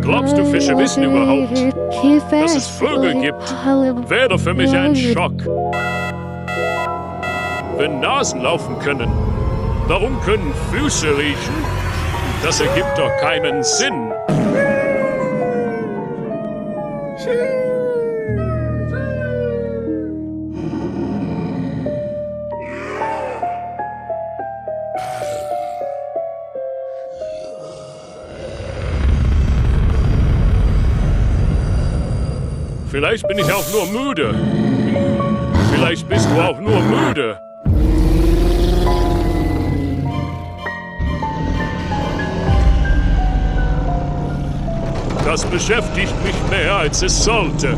Glaubst du, Fische wissen überhaupt, dass es Vögel gibt? Wäre für mich ein Schock. Wenn Nasen laufen können, warum können Füße riechen? Das ergibt doch keinen Sinn. Vielleicht bin ich auch nur müde. Vielleicht bist du auch nur müde. Das beschäftigt mich mehr, als es sollte.